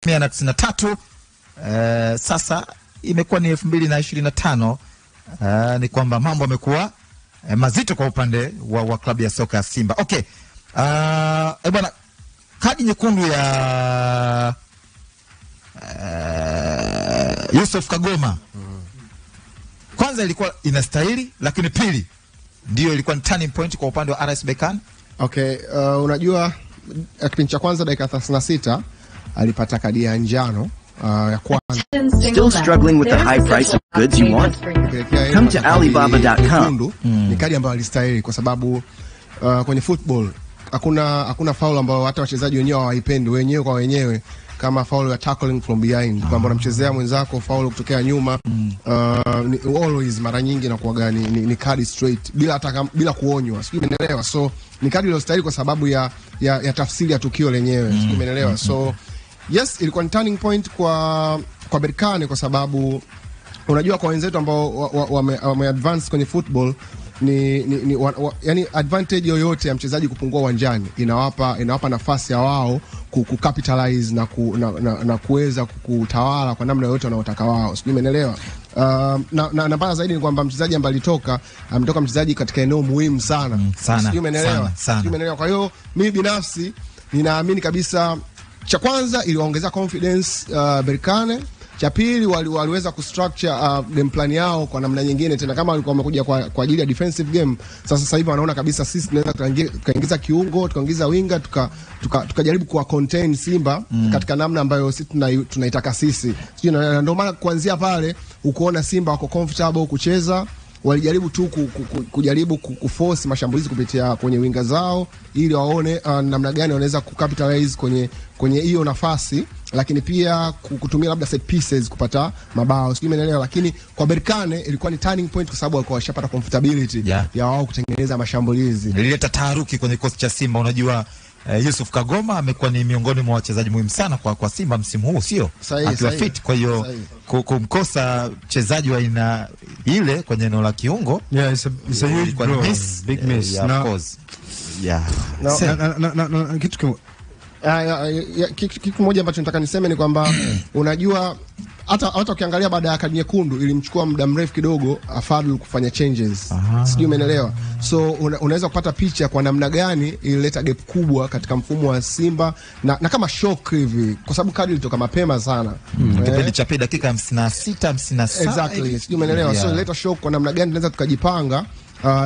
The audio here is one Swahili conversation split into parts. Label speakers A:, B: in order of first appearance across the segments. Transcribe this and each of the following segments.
A: 1993. Sasa imekuwa ni 2025. Ni kwamba mambo yamekuwa mazito kwa upande wa klabu ya soka ya Simba. Okay. Bwana, kadi nyekundu ya Yusuf Kagoma kwanza ilikuwa inastahili, lakini pili ndio ilikuwa ni turning point kwa upande wa RS Berkane.
B: Okay, unajua kipindi cha kwanza dakika 36 alipata kadi ya njano ya kwanza.
C: Still struggling with the high price of goods you want? Come to Alibaba.com.
B: Ni kadi ambayo alistahili kwa sababu kwenye football hakuna foul ambayo hata wachezaji wenyewe hawaipendi wenyewe kwa wenyewe, kama foul ya tackling from behind, kwamba unamchezea mwenzako foul kutokea nyuma. Always mara nyingi na kuaga ni kadi straight bila kuonywa, sijui umeelewa. So ni kadi iliyostahili kwa sababu ya tafsiri ya tukio lenyewe, sijui umeelewa. So yes, ilikuwa ni turning point kwa Berkane kwa unajua kwa wenzetu ambao wame advance kwenye football yani advantage yoyote ya mchezaji kupungua uwanjani inawapa nafasi ya wao kucapitalize na kuweza kutawala kwa namna yoyote wanaotaka wao, sijui umeelewa. Na baya zaidi ni kwamba mchezaji ambaye ametoka mchezaji katika eneo muhimu sana, sijui umeelewa. Kwa hiyo mimi binafsi ninaamini kabisa, cha kwanza iliongeza confidence Berkane. Cha pili waliweza kustructure game plan yao kwa namna nyingine tena, kama walikuwa wamekuja kwa ajili ya defensive game. Sasa hivi wanaona kabisa sisi tunaweza tukaingiza kiungo, tukaingiza winger, tukajaribu kuwa contain Simba katika namna ambayo sisi tunaitaka sisi. Ndio maana kuanzia pale ukoona Simba wako comfortable kucheza. Walijaribu tu kujaribu kuforce mashambulizi kupitia kwenye winga zao ili waone namna gani wanaweza kucapitalize kwenye hiyo nafasi, lakini pia kutumia labda set pieces kupata mabao, sijui umeelewa. Lakini kwa Berkane ilikuwa ni turning point kwa sababu walikuwa washapata comfortability ya wao kutengeneza mashambulizi.
A: Ilileta taharuki kwenye kikosi cha Simba. Unajua Yusuf Kagoma amekuwa ni miongoni mwa wachezaji muhimu sana kwa Simba msimu huu, sio? Akiwa fit, kwa hiyo kumkosa mchezaji wa aina ile kwenye eneo la kiungo,
D: it's a huge big miss.
A: Of course.
B: Kitu kimoja ambacho nataka niseme ni kwamba unajua hata ukiangalia baada ya kadi nyekundu ilimchukua muda mrefu kidogo Fadlu kufanya changes, sijui umeelewa. So unaweza kupata picha kwa namna gani ilileta gap kubwa katika mfumo wa Simba na kama shock hivi, kwa sababu kadi ilitoka mapema sana
A: kipindi cha pili dakika 56 57.
B: Exactly, sijui umeelewa. So ilileta shock kwa namna gani tunaweza tukajipanga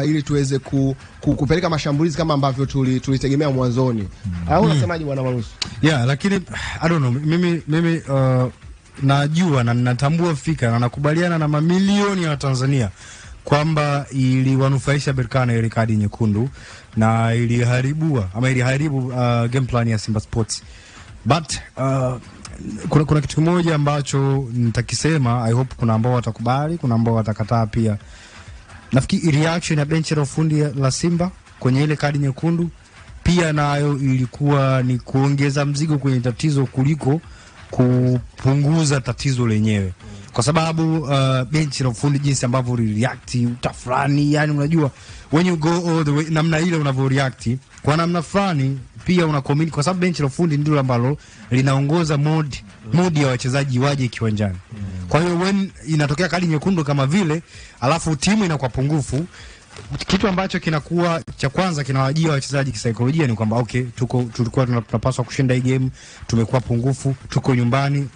B: ili tuweze kupeleka mashambulizi kama ambavyo tulitegemea mwanzoni. Au unasemaje bwana Marusi?
D: Lakini I don't know, mimi najua na ninatambua fika na nakubaliana na mamilioni ya Tanzania kwamba iliwanufaisha Berkane ile kadi nyekundu na iliharibu game plan ya Simba Sports. But kuna kitu kimoja ambacho nitakisema, I hope kuna ambao watakubali, kuna ambao watakataa pia. Nafikiri reaction ya benchi la ufundi la Simba kwenye ile kadi nyekundu pia nayo ilikuwa ni kuongeza mzigo kwenye tatizo kuliko kupunguza tatizo lenyewe, kwa sababu benchi la ufundi jinsi ambavyo react utafrani, yani unajua when you go all the way namna ile unavyo react kwa namna fulani pia una commit, kwa sababu benchi la ufundi ndilo ambalo linaongoza mode ya wachezaji waje kiwanjani. Kwa hiyo when inatokea kadi nyekundu kama vile alafu timu inakuwa pungufu, kitu ambacho kinakuwa cha kwanza kinawajia wachezaji kisaikolojia ni kwamba okay, tulikuwa tunapaswa kushinda hii game, tumekuwa pungufu, tuko nyumbani,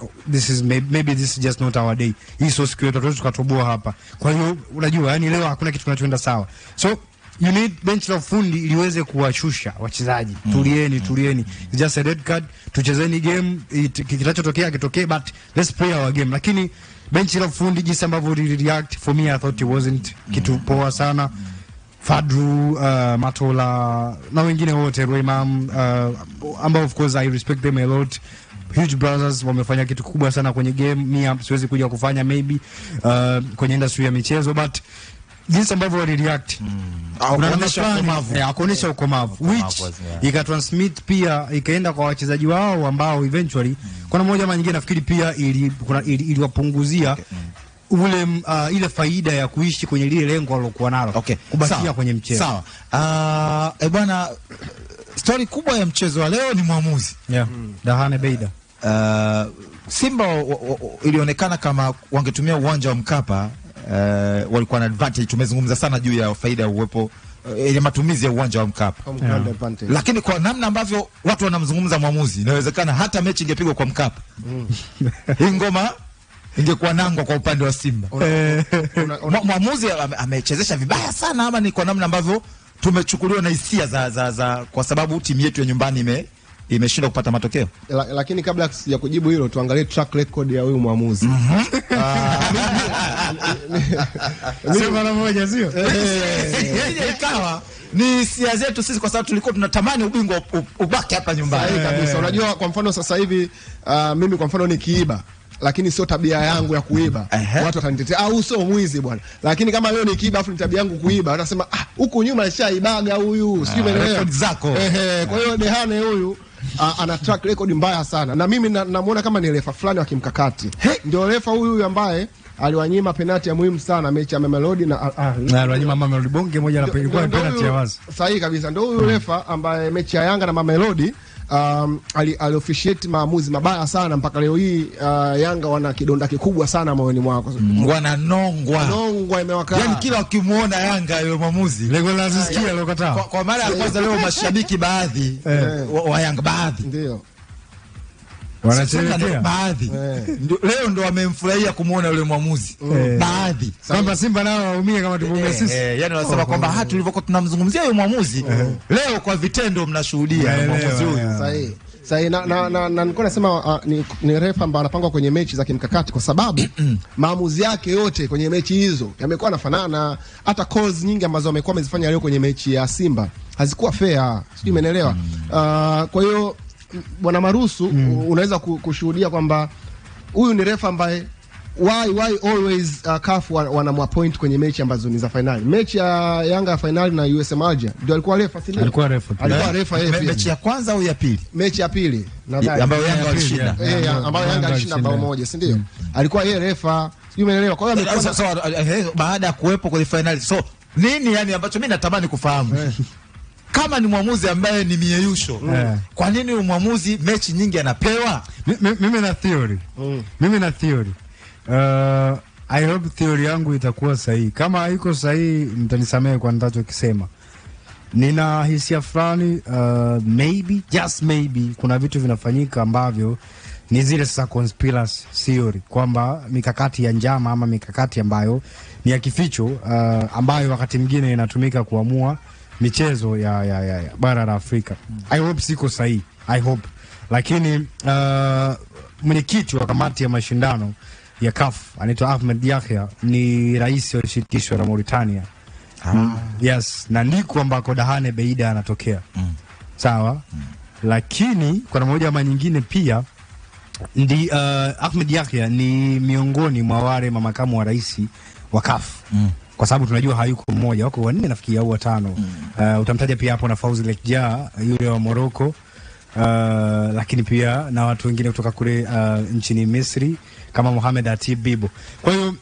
D: maybe this is just not our day, hii sio siku yetu, tukatoboa hapa. Kwa hiyo unajua, yani leo hakuna kitu kinachoenda sawa. So you need bench la ufundi iliweze kuwashusha wachezaji. Tulieni, it's just a red card, tuchezeni game, kitachotokea kitokee, but let's play our game. Lakini bench la ufundi jinsi ambavyo react, for me I thought it wasn't kitu poa sana. Fadlu, Matola na wengine wote, Roymam, ambao of course I respect them a lot, huge brothers, wamefanya kitu kubwa sana kwenye game. Mimi siwezi kuja kufanya maybe kwenye industry ya michezo, but jinsi ambavyo react kuonesha ukomavu which ikatransmit pia ikaenda kwa wachezaji wao ambao eventually kuna moja ama nyingine nafikiri pia iliwapunguzia ile faida ya kuishi kwenye lile lengo walokuwa nalo, kubakia kwenye mchezo.
A: Sawa. Bwana, story kubwa ya mchezo wa leo ni mwamuzi.
D: Dahane Beida.
A: Simba ilionekana kama wangetumia uwanja wa Mkapa, walikuwa na advantage. Tumezungumza sana juu ya faida ya uwepo ya matumizi ya uwanja wa Mkapa, lakini kwa namna ambavyo watu wanamzungumza mwamuzi, inawezekana hata mechi ingepigwa kwa Mkapa hii ngoma ingekuwa nangwa kwa upande wa Simba. Mwamuzi amechezesha vibaya sana, ama ni kwa namna ambavyo tumechukuliwa na hisia za kwa sababu timu yetu ya nyumbani imeshindwa kupata matokeo.
B: Lakini kabla ya kujibu hilo, tuangalie track record ya huyu mwamuzi.
D: Sema na moja sio?
A: Ikawa ni hisia zetu sisi, kwa sababu tulikuwa tunatamani ubingwa ubaki hapa nyumbani.
B: Kabisa. Unajua, kwa mfano sasa hivi mimi kwa mfano nikiiba, lakini sio tabia yangu ya kuiba, watu watanitetea au sio mwizi bwana. Lakini kama leo nikiiba afu ni tabia yangu kuiba, watasema huku nyuma alishaibaga huyu, sio umeelewa
A: zako.
B: Kwa hiyo Dehane huyu ana track record mbaya sana, na mimi namuona kama ni refa fulani wa kimkakati. Ndio refa huyu ambaye aliwanyima penalti ya muhimu sana mechi ya Mamelodi
D: na aliwanyima Mamelodi bonge moja na ilikuwa penalti ya wazi.
B: Sahihi kabisa. Ndio huyu refa ambaye mechi ya Yanga na Mamelodi ali-officiate maamuzi mabaya sana mpaka leo hii. Yanga wana kidonda kikubwa sana moyoni mwao, wananongwa imewaka.
A: Yani kila ukimuona Yanga yule mwamuzi
D: lego lazisikia lokataa.
A: Kwa mara ya kwanza leo mashabiki baadhi wa Yanga baadhi
B: ndio
A: wanacheza baadhi leo ndo wamemfurahia kumuona yule mwamuzi baadhi,
D: kwamba Simba nao waumie kama tumeumia sisi.
A: Yani wanasema kwamba hata tulivyokuwa tunamzungumzia yule mwamuzi leo kwa vitendo mnashuhudia mwamuzi huyu.
B: Sahihi. Na nilikuwa nasema ni refa ambaye anapangwa kwenye mechi za kimkakati, kwa sababu maamuzi yake yote kwenye mechi hizo yamekuwa yanafanana. Hata calls nyingi ambazo amekuwa amezifanya leo kwenye mechi ya Simba hazikuwa fair, sijui umeelewa. Kwa hiyo Bwana Marusu, unaweza kushuhudia kwamba huyu ni refa ambaye why always CAF wanamwapoint kwenye mechi ambazo ni za finali. Mechi ya Yanga ya finali na USM Alger ndio alikuwa refa, si ndio?
D: Alikuwa refa
A: yeye. Mechi ya kwanza au ya pili?
B: Mechi ya pili nadhani,
A: ambayo Yanga alishinda.
B: Ambayo Yanga alishinda bao moja, si ndio? Alikuwa yeye refa, sijui umeelewa. Kwa hiyo amekuwa
A: baada ya kuwepo kwenye finali. So nini yani ambacho mimi natamani kufahamu kama ni mwamuzi ambaye ni mieyusho, kwa nini mwamuzi mechi nyingi anapewa?
D: Mimi na theory. I hope theory yangu itakuwa sahihi. Kama haiko sahihi, mtanisamehe kwa ninachokisema. Nina hisia fulani, maybe, just maybe, kuna vitu vinafanyika ambavyo ni zile sasa conspiracy theory, kwamba mikakati ya njama ama mikakati ambayo ni ya kificho, ambayo wakati mwingine inatumika kuamua michezo ya bara la Afrika. I hope siko sahihi, I hope. Lakini mwenyekiti wa kamati ya mashindano ya CAF anaitwa Ahmed Yahya, ni rais wa shirikisho la Mauritania. Yes, na ndiko ambako Dahane Beida anatokea. Sawa. Lakini kwa moja ama nyingine pia Ahmed Yahya ni miongoni mwa wale makamu wa rais wa CAF. Kwa sababu tunajua hayuko mmoja, wako wanne nafikiri au watano. Utamtaja pia hapo na Fauzi Lekja yule wa Morocco, lakini pia na watu wengine kutoka kule nchini Misri kama Mohamed Atib Bibo. Kwa hiyo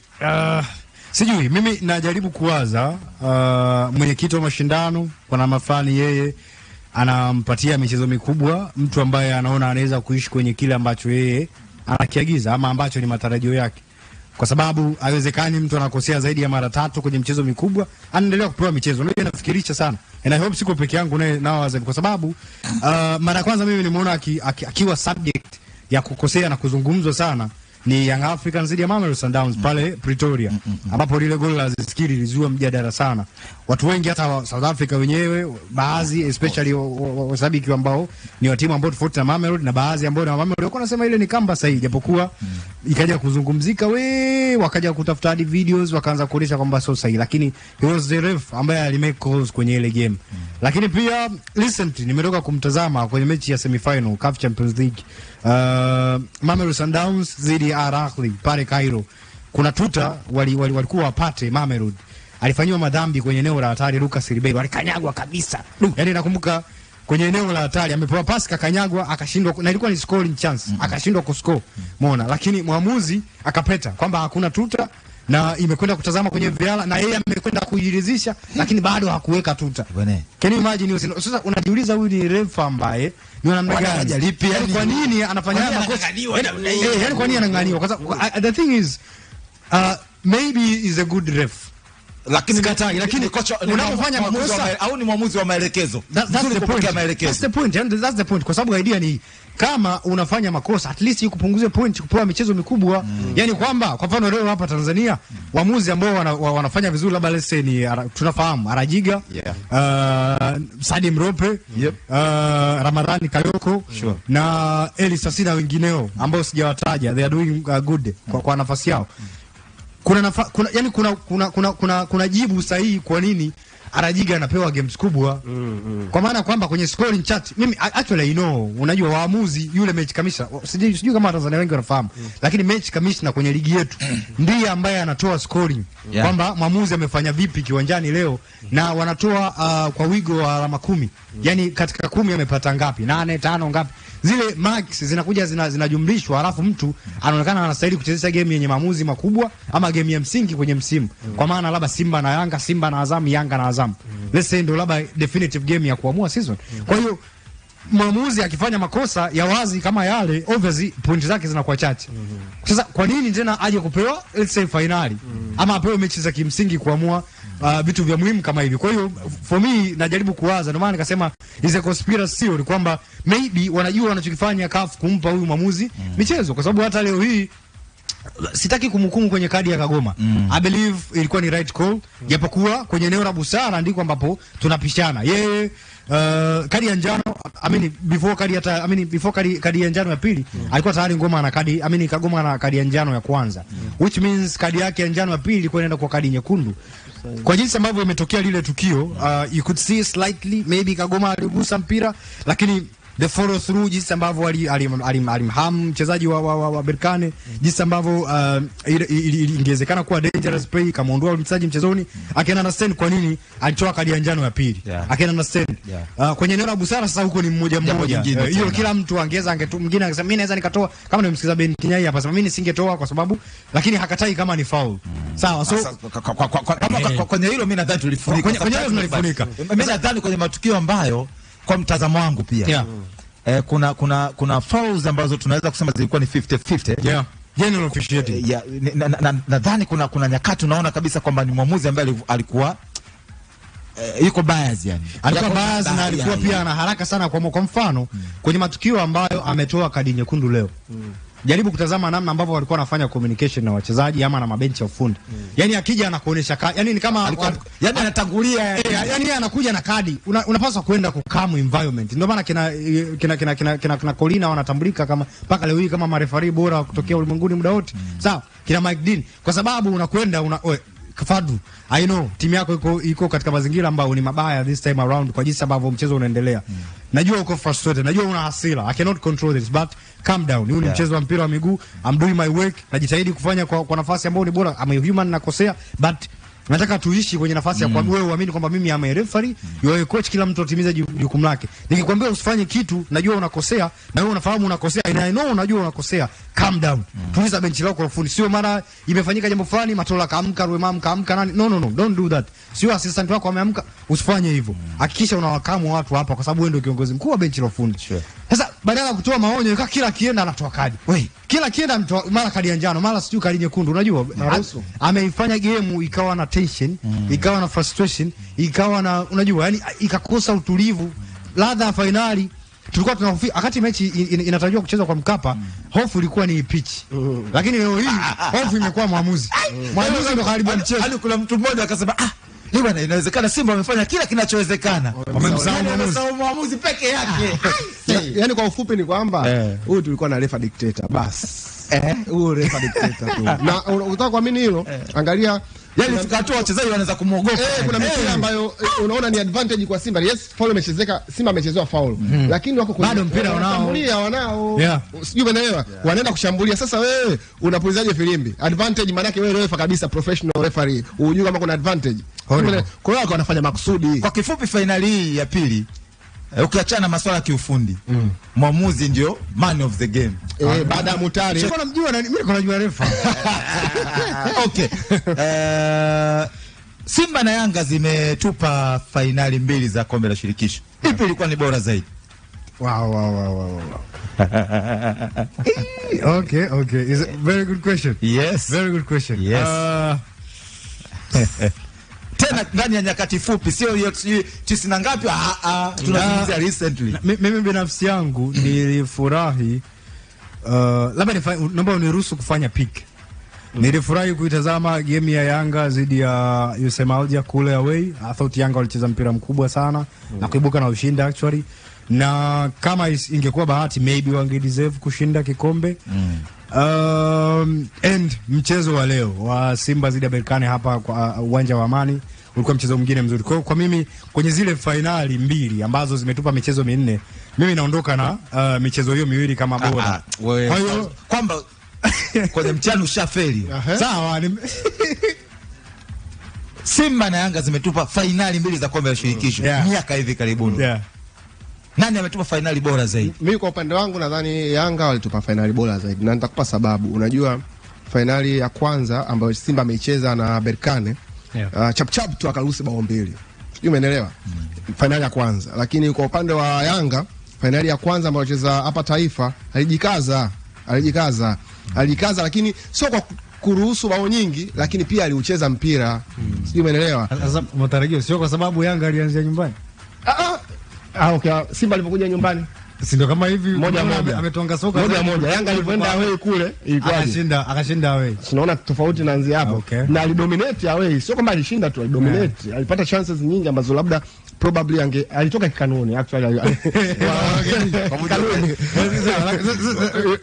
D: sijui, mimi najaribu kuwaza mwenyekiti wa mashindano kwa namna fulani yeye anampatia michezo mikubwa mtu ambaye anaona anaweza kuishi kwenye kile ambacho yeye anakiagiza ama ambacho ni matarajio yake. Kwa sababu haiwezekani mtu anakosea zaidi ya mara 3 kwenye mchezo mikubwa anaendelea kupewa michezo. Mimi nafikirisha sana. And I hope siko peke yangu nao wazazi, kwa sababu mara kwanza mimi nimeona akiwa subject ya kukosea na kuzungumzwa sana ni Young Africans dhidi ya Mamelodi Sundowns pale Pretoria, ambapo lile goli la Zizkiri lizua mjadala sana. Watu wengi hata wa South Africa wenyewe, baadhi especially washabiki ambao ni wa timu ambao tofauti na Mamelodi, na baadhi ambao na Mamelodi walikuwa wanasema ile ni kamba sahihi, japokuwa ikaja kuzungumzika, wakaja kutafuta hadi videos wakaanza kuonyesha kwamba sio sahihi, lakini he was the ref ambaye alimake calls kwenye ile game. Lakini pia recently nimetoka kumtazama kwenye mechi ya semi-final CAF Champions League, Mamelodi Sundowns dhidi ya Al Ahly pale Cairo. Kuna tuta walikuwa wapate Mamelodi, alifanywa madhambi kwenye eneo la hatari. Lucas Ribeiro alikanyagwa kabisa. Yaani nakumbuka kwenye eneo la hatari amepewa pasi kakanyagwa, akashindwa, na ilikuwa ni scoring chance, akashindwa kuscore. Umeona? Lakini mwamuzi akapeta kwamba hakuna tuta na imekwenda kutazama kwenye VAR na yeye amekwenda kujiridhisha, lakini bado hakuweka tuta. Can you imagine? Sasa unajiuliza huyu ni refa ambaye ni namna gani hajalipi, yani kwa nini anafanya makosa? Yani kwa nini anang'aniwa? Kwa sababu the thing is maybe is a good ref, lakini kocha unapofanya makosa
A: au ni mwamuzi wa maelekezo.
D: That's the point. And that's the point. Kwa sababu idea ni kama unafanya makosa at least kupunguze point kupewa michezo mikubwa. Yani kwamba kwa mfano leo hapa Tanzania waamuzi ambao wanafanya vizuri labda let's say ni tunafahamu Arajiga, Sadi Mrope, Ramadhani Kayoko, na Eli Sasina wengineo ambao sijawataja, they are doing good kwa nafasi yao. Kuna jibu sahihi kwa nini Arajiga anapewa games kubwa. Kwa maana kwamba kwenye scoring chart mimi actually I know, unajua waamuzi yule match commissioner sijui kama Tanzania wengi wanafahamu, lakini match commissioner kwenye ligi yetu ndiye ambaye anatoa scoring kwamba mwamuzi amefanya vipi kiwanjani leo, na wanatoa kwa wigo wa alama 10. Yani katika 10 amepata ngapi? 8, 5 ngapi? Zile marks zinakuja zinajumlishwa, alafu mtu anaonekana anastahili kuchezesha game yenye maamuzi makubwa ama game ya msingi kwenye msimu. Kwa maana labda Simba na Yanga, Simba na Azam, Yanga na Azam. Let's say ndio labda definitive game ya kuamua season. Kwa hiyo mwamuzi akifanya makosa ya wazi kama yale, obviously point zake zinakuwa chache. Sasa kwa nini tena aje kupewa let's say finali ama apewe mechi za kimsingi kuamua vitu vya muhimu kama hivi? Kwa hiyo for me najaribu kuwaza, ndio maana nikasema is a conspiracy theory kwamba maybe wanajua wanachokifanya CAF kumpa huyu mwamuzi michezo, kwa sababu hata leo hii sitaki kumhukumu kwenye kadi ya Kagoma. I believe ilikuwa ni right call, japokuwa kwenye eneo la busara ndiko ambapo tunapishana. Yeye kadi ya njano before kadi ya njano ya pili alikuwa tayari Ngoma ana kadi Kagoma ana kadi ya njano ya kwanza, which means kadi yake ya njano ya pili ilikuwa inaenda kwa kadi nyekundu. Kwa jinsi ambavyo imetokea lile tukio, you could see slightly maybe Kagoma aligusa mpira, lakini the follow through jinsi ambavyo alimham mchezaji wa Berkane, jinsi ambavyo ingewezekana kuwa dangerous play, kamuondoa mchezaji mchezoni, akaenda understand kwa nini alitoa kadi ya njano ya pili. Akaenda understand kwenye eneo la busara. Sasa huko ni mmoja hiyo kila mtu angeza mwingine angesema mimi naweza nikatoa, kama nimemsikiza Ben Kinyai hapa sema mimi nisingetoa kwa sababu, lakini hakatai kama ni foul. Sawa, so
A: kwenye hilo mimi nadhani tulifunika.
D: Kwenye hilo tulifunika.
A: Mimi nadhani kwenye matukio ambayo kwa mtazamo wangu pia kuna fouls ambazo tunaweza kusema zilikuwa ni 50-50.
D: General officiating.
A: Nadhani kuna nyakati unaona kabisa kwamba ni mwamuzi ambaye alikuwa yuko bias, yani
D: alikuwa bias na alikuwa pia ana haraka sana. Kwa mfano kwenye matukio ambayo ametoa kadi nyekundu leo, jaribu kutazama namna ambavyo walikuwa wanafanya communication na wachezaji ama na mabenchi ya ufundi. Yani akija anakuonesha kadi, yani ni kama
A: yani anatangulia,
D: yani anakuja na kadi, unapaswa kwenda kukamu environment. Ndio maana kina Colina wanatambulika kama mpaka leo hii kama marefari bora kutokea ulimwenguni muda wote. Sawa, kina Mike Dean, kwa sababu unakwenda Kafadu, I know timu yako iko katika mazingira ambayo ni mabaya this time around kwa jinsi ambavyo mchezo unaendelea. Najua uko frustrated, najua una hasira. I cannot control this, but calm down. Huu ni mchezo wa mpira wa miguu. I'm doing my work. Najitahidi kufanya kwa nafasi ambayo ni bora. I'm a human, nakosea, but nataka tuishi kwenye nafasi ya kwa wewe uamini kwamba mimi am a referee, wewe coach, kila mtu atimiza jukumu lake. Nikikwambia usifanye kitu, najua unakosea, na wewe unafahamu unakosea, and I know unajua unakosea. Calm down. Tuliza benchi lako la ufundi. Sio mara imefanyika jambo fulani, Matola kaamka, Rwemam kaamka, nani? No, don't do that. Sio assistant wako ameamka, usifanye hivyo. Hakikisha unawakamu watu hapa, kwa sababu wewe ndio kiongozi mkuu wa benchi la ufundi. Sasa badala ya kutoa maonyo, kila kienda anatoa kadi. Kila kienda mara kadi ya njano, mara sijui kadi nyekundu. Unajua ameifanya game ikawa na tension, ikawa na frustration, ikawa na unajua, yani ikakosa utulivu. Ladha ya finali tulikuwa tunahofia wakati mechi inatarajiwa kuchezwa kwa Mkapa, hofu ilikuwa ni pitch. Lakini leo hii hofu imekuwa mwamuzi. Mwamuzi ndio karibu mchezo. Hadi kuna mtu mmoja akasema hii bwana, inawezekana Simba wamefanya kila kinachowezekana. Wamemsahau mwamuzi peke yake.
B: Yani kwa ufupi ni kwamba huyu tulikuwa na refa dictator basi. Huyu refa dictator tu. Na unataka kuamini hilo? Angalia,
A: yani tukatoa wachezaji wanaweza kumuogopa.
B: Kuna mipira ambayo unaona ni advantage kwa Simba. Yes, foul imechezeka, Simba amechezewa foul. Lakini wako kwenye
D: bado mpira
B: wanao. Sijui unaelewa. Wanaenda kushambulia. Sasa wewe unapulizaje filimbi? Advantage maana yake wewe refa kabisa, professional referee. Unajua kama kuna advantage. Kwa hiyo wanafanya makusudi.
A: Kwa kifupi finali hii ya pili ukiachana na masuala ya kiufundi, mwamuzi ndio man of the game.
B: Baada ya Mutari.
D: Sio namjua na mimi najua refa.
A: Okay. Simba na Yanga zimetupa fainali 2 za kombe la shirikisho. Ipi ilikuwa ni bora zaidi?
D: Wow. Okay. Is a very good question.
A: Yes.
D: Very good question.
A: Yes. Tena ndani ya nyakati fupi, sio hiyo 90 na ngapi, tunazungumzia recently.
D: Mimi binafsi yangu nilifurahi, labda naomba uniruhusu kufanya pick. Nilifurahi kuitazama game ya Yanga dhidi ya USM Alger kule away. I thought Yanga walicheza mpira mkubwa sana na kuibuka na ushindi actually. Na kama ingekuwa bahati maybe wange deserve kushinda kikombe. And mchezo wa leo wa Simba dhidi ya Berkane hapa kwa uwanja wa Amani ulikuwa mchezo mwingine mzuri. Kwa mimi kwenye zile finali 2 ambazo zimetupa michezo 4, mimi naondoka na michezo hiyo 2 kama bora.
A: Kwa hiyo kwamba kwenye mchana ushafeli.
D: Sawa,
A: Simba na Yanga zimetupa finali 2 za kombe la shirikisho miaka hivi karibuni. Nani ametupa finali bora zaidi?
B: Mimi kwa upande wangu nadhani Yanga walitupa finali bora zaidi, na nitakupa sababu. Unajua finali ya kwanza ambayo Simba ameicheza na Berkane, chap tu akaruhusu bao 2. Sijui umeelewa? Finali ya kwanza. Lakini kwa upande wa Yanga, finali ya kwanza ambayo alicheza hapa Taifa, alijikaza lakini sio kwa kuruhusu bao nyingi, lakini pia aliucheza mpira. Sijui umeelewa?
D: Sasa matarajio sio kwa sababu Yanga alianzia nyumbani.
B: Okay, Simba alipokuja nyumbani
D: si ndio kama hivi
B: moja
D: ametonga soka
B: moja. Yanga alipoenda away kule ilikuwa
D: akashinda away.
B: Tunaona tofauti naanzia hapo. Na alidominate away, sio kama alishinda tu, alidominate. Alipata chances nyingi ambazo labda probably alitoka kikanuni actually.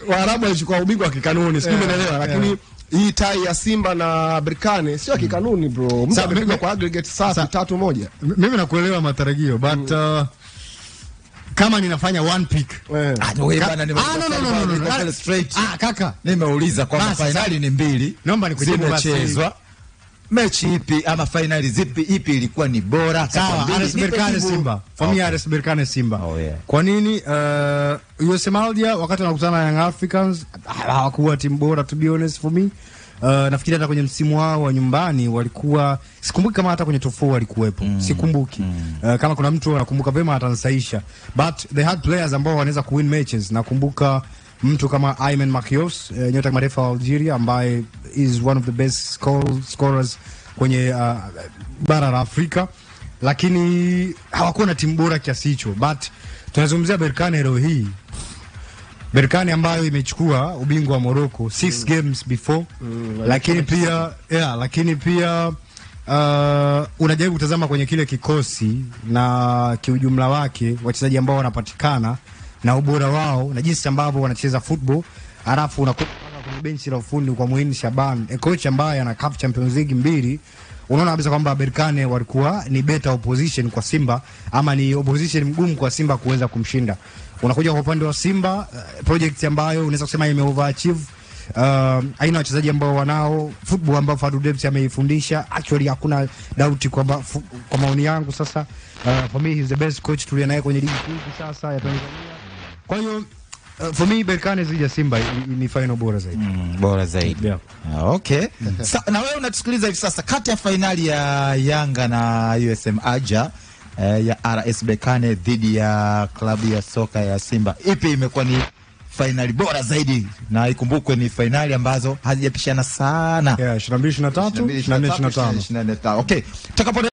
B: Waarabu walichukua ubingwa kikanuni, sio umeelewa? Lakini hii tai ya Simba na Berkane sio kikanuni bro. Mtu amepiga kwa aggregate safi 3-1.
D: Mimi nakuelewa matarajio but kama ninafanya one pick.
A: Kaka, nimeuliza kwamba finali ni 2.
D: Naomba nikujibu basi.
A: Zimechezwa mechi ipi ama finali zipi, ipi ilikuwa ni bora?
D: Sawa, RS Berkane Simba. For me RS Berkane Simba. Kwa nini USM Alger wakati wanakutana na Young Africans hawakuwa timu bora to be honest for me. Nafikiri hata kwenye msimu wao wa nyumbani walikuwa, sikumbuki kama hata kwenye top 4 walikuwepo. Sikumbuki. Kama kuna mtu anakumbuka vema atanisaisha. But they had players ambao wanaweza kuwin matches. Nakumbuka mtu kama Ayman Makios, nyota kimataifa wa Algeria ambaye is one of the best scorers kwenye bara la Afrika, lakini hawakuwa na timu bora kiasi hicho. But tunazungumzia Berkane leo hii. Berkane ambayo imechukua ubingwa wa Morocco 6 games before, lakini pia unajaribu kutazama kwenye kile kikosi na kiujumla wake, wachezaji ambao wanapatikana na ubora wao na jinsi ambavyo wanacheza football, alafu unakuwa kwenye benchi la ufundi kwa Muin Shaban, coach ambaye ana CAF Champions League 2, unaona kabisa kwamba Berkane walikuwa ni better opposition kwa Simba, ama ni opposition mgumu kwa Simba kuweza kumshinda. Unakuja kwa upande wa Simba, project ambayo unaweza kusema ime overachieve. Aina wachezaji ambao wanao football ambao Fadlu Davids ameifundisha, actually hakuna doubt kwamba kwa maoni yangu sasa, for me he's the best coach tulionaye kwenye ligi kuu sasa ya Tanzania. Kwa hiyo for me Berkane zidi ya Simba ni final bora zaidi.
A: Bora zaidi. Okay. Na wewe unatusikiliza hivi sasa, kati ya finali ya Yanga na USM Alger ya RS Berkane dhidi ya klabu ya soka ya Simba, ipi imekuwa ni finali bora zaidi? Na ikumbukwe ni finali ambazo hazijapishana sana.
D: 22-23 na 24-25.
A: Okay.